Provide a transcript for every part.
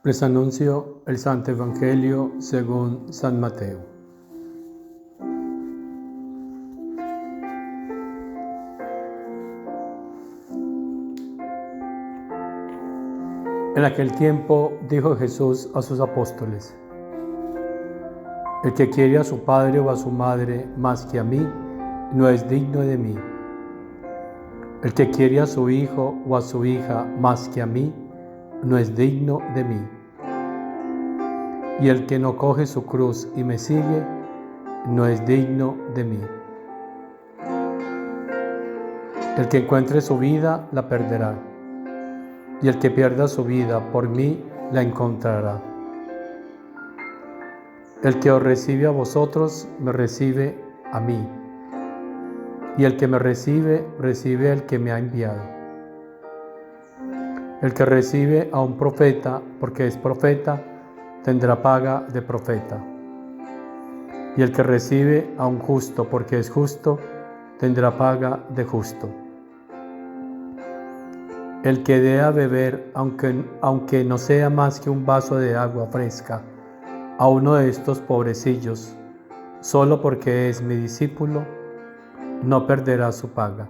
Les anuncio el Santo Evangelio según San Mateo. En aquel tiempo dijo Jesús a sus apóstoles: El que quiere a su padre o a su madre más que a mí, no es digno de mí. El que quiere a su hijo o a su hija más que a mí, no es digno de mí. Y el que no coge su cruz y me sigue, no es digno de mí. El que encuentre su vida, la perderá. Y el que pierda su vida por mí, la encontrará. El que os recibe a vosotros, me recibe a mí. Y el que me recibe, recibe al que me ha enviado. El que recibe a un profeta, porque es profeta, tendrá paga de profeta. Y el que recibe a un justo, porque es justo, tendrá paga de justo. El que dé a beber, aunque no sea más que un vaso de agua fresca, a uno de estos pobrecillos, solo porque es mi discípulo, no perderá su paga,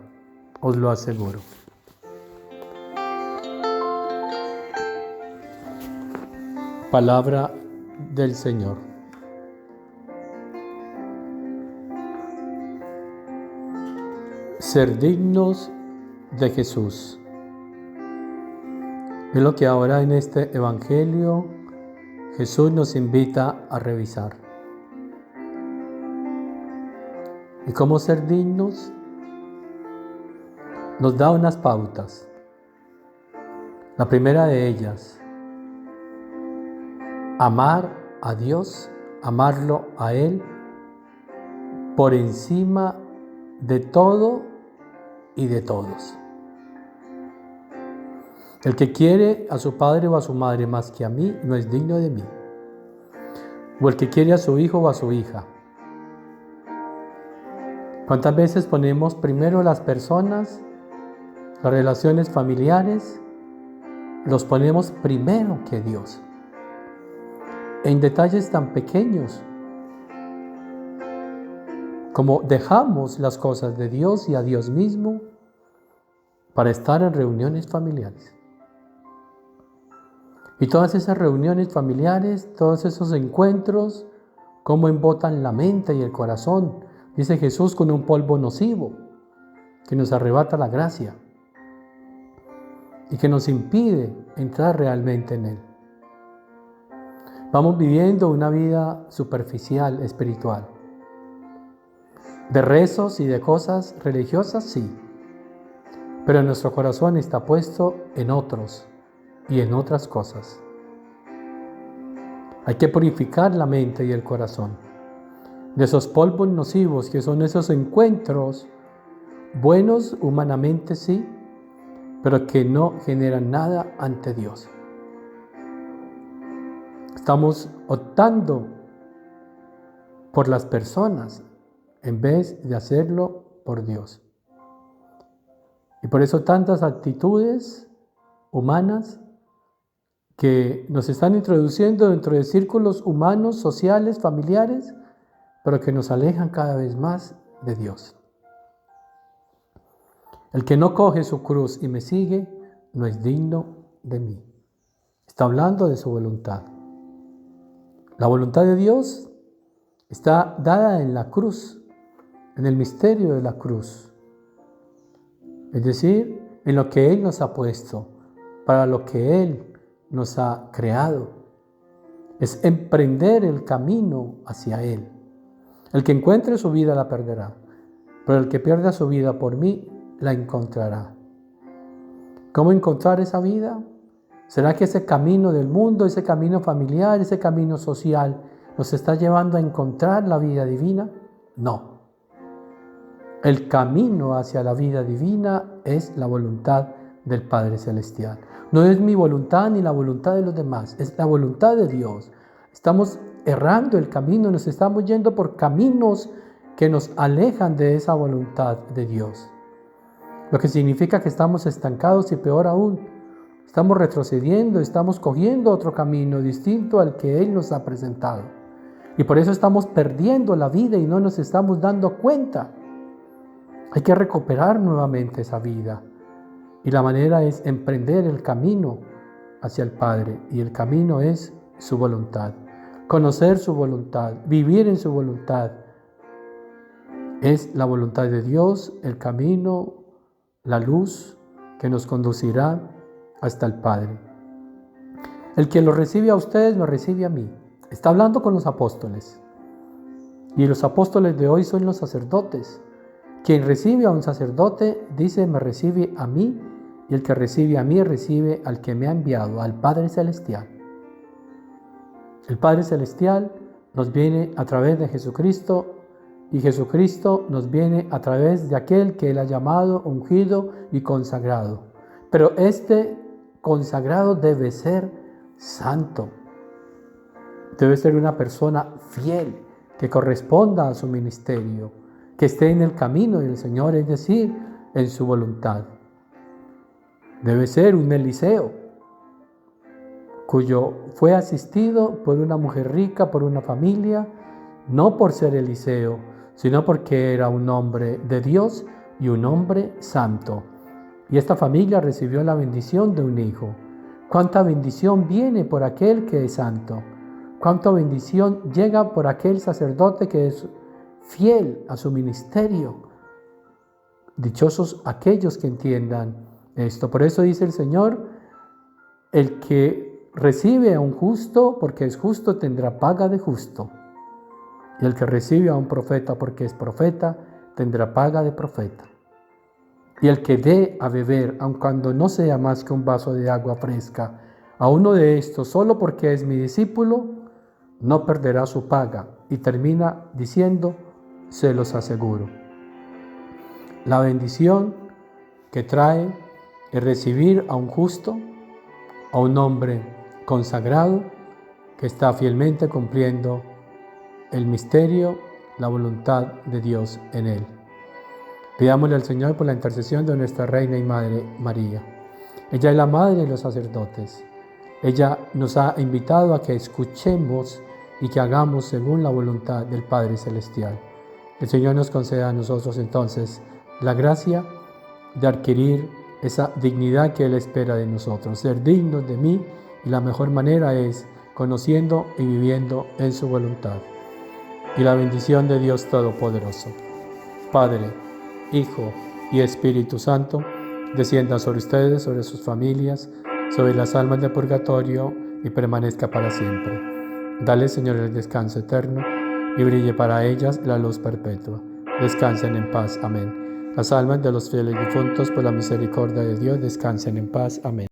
os lo aseguro. Palabra del Señor. Ser dignos de Jesús. Es lo que ahora en este Evangelio Jesús nos invita a revisar. ¿Y cómo ser dignos? Nos da unas pautas. La primera de ellas: amar a Dios, amarlo a Él, por encima de todo y de todos. El que quiere a su padre o a su madre más que a mí, no es digno de mí. O el que quiere a su hijo o a su hija. ¿Cuántas veces ponemos primero las personas, las relaciones familiares? Los ponemos primero que Dios. En detalles tan pequeños como dejamos las cosas de Dios y a Dios mismo para estar en reuniones familiares. Y todas esas reuniones familiares, todos esos encuentros, cómo embotan la mente y el corazón, dice Jesús, con un polvo nocivo que nos arrebata la gracia y que nos impide entrar realmente en Él. Vamos viviendo una vida superficial, espiritual, de rezos y de cosas religiosas, sí, pero nuestro corazón está puesto en otros y en otras cosas. Hay que purificar la mente y el corazón de esos polvos nocivos que son esos encuentros buenos humanamente, sí, pero que no generan nada ante Dios. Estamos optando por las personas en vez de hacerlo por Dios. Y por eso tantas actitudes humanas que nos están introduciendo dentro de círculos humanos, sociales, familiares, pero que nos alejan cada vez más de Dios. El que no coge su cruz y me sigue, no es digno de mí. Está hablando de su voluntad. La voluntad de Dios está dada en la cruz, en el misterio de la cruz. Es decir, en lo que Él nos ha puesto, para lo que Él nos ha creado. Es emprender el camino hacia Él. El que encuentre su vida la perderá, pero el que pierda su vida por mí la encontrará. ¿Cómo encontrar esa vida? ¿Será que ese camino del mundo, ese camino familiar, ese camino social nos está llevando a encontrar la vida divina? No. El camino hacia la vida divina es la voluntad del Padre Celestial. No es mi voluntad ni la voluntad de los demás, es la voluntad de Dios. Estamos errando el camino, nos estamos yendo por caminos que nos alejan de esa voluntad de Dios. Lo que significa que estamos estancados y peor aún, Estamos retrocediendo, estamos cogiendo otro camino distinto al que Él nos ha presentado. Y por eso estamos perdiendo la vida y no nos estamos dando cuenta. Hay que recuperar nuevamente esa vida. Y la manera es emprender el camino hacia el Padre. Y el camino es su voluntad. Conocer su voluntad, vivir en su voluntad. Es la voluntad de Dios, el camino, la luz que nos conducirá hasta el Padre. El que lo recibe a ustedes, me recibe a mí. Está hablando con los apóstoles. Y los apóstoles de hoy son los sacerdotes. Quien recibe a un sacerdote, dice, me recibe a mí. Y el que recibe a mí, recibe al que me ha enviado, al Padre Celestial. El Padre Celestial nos viene a través de Jesucristo. Y Jesucristo nos viene a través de aquel que Él ha llamado, ungido y consagrado. Pero este consagrado debe ser santo. Debe ser una persona fiel, que corresponda a su ministerio, que esté en el camino del Señor, es decir, en su voluntad. Debe ser un Eliseo, cuyo fue asistido por una mujer rica, por una familia, no por ser Eliseo, sino porque era un hombre de Dios y un hombre santo. Y esta familia recibió la bendición de un hijo. ¿Cuánta bendición viene por aquel que es santo? ¿Cuánta bendición llega por aquel sacerdote que es fiel a su ministerio? Dichosos aquellos que entiendan esto. Por eso dice el Señor, el que recibe a un justo porque es justo tendrá paga de justo. Y el que recibe a un profeta porque es profeta tendrá paga de profeta. Y el que dé a beber, aun cuando no sea más que un vaso de agua fresca, a uno de estos solo porque es mi discípulo, no perderá su paga. Y termina diciendo, se los aseguro. La bendición que trae es recibir a un justo, a un hombre consagrado que está fielmente cumpliendo el misterio, la voluntad de Dios en él. Pidámosle al Señor por la intercesión de nuestra Reina y Madre María. Ella es la Madre de los sacerdotes. Ella nos ha invitado a que escuchemos y que hagamos según la voluntad del Padre Celestial. El Señor nos conceda a nosotros entonces la gracia de adquirir esa dignidad que Él espera de nosotros, ser dignos de mí, y la mejor manera es conociendo y viviendo en su voluntad. Y la bendición de Dios Todopoderoso, Padre, Hijo y Espíritu Santo, descienda sobre ustedes, sobre sus familias, sobre las almas del purgatorio y permanezca para siempre. Dale, Señor, el descanso eterno y brille para ellas la luz perpetua. Descansen en paz. Amén. Las almas de los fieles difuntos, por la misericordia de Dios, descansen en paz. Amén.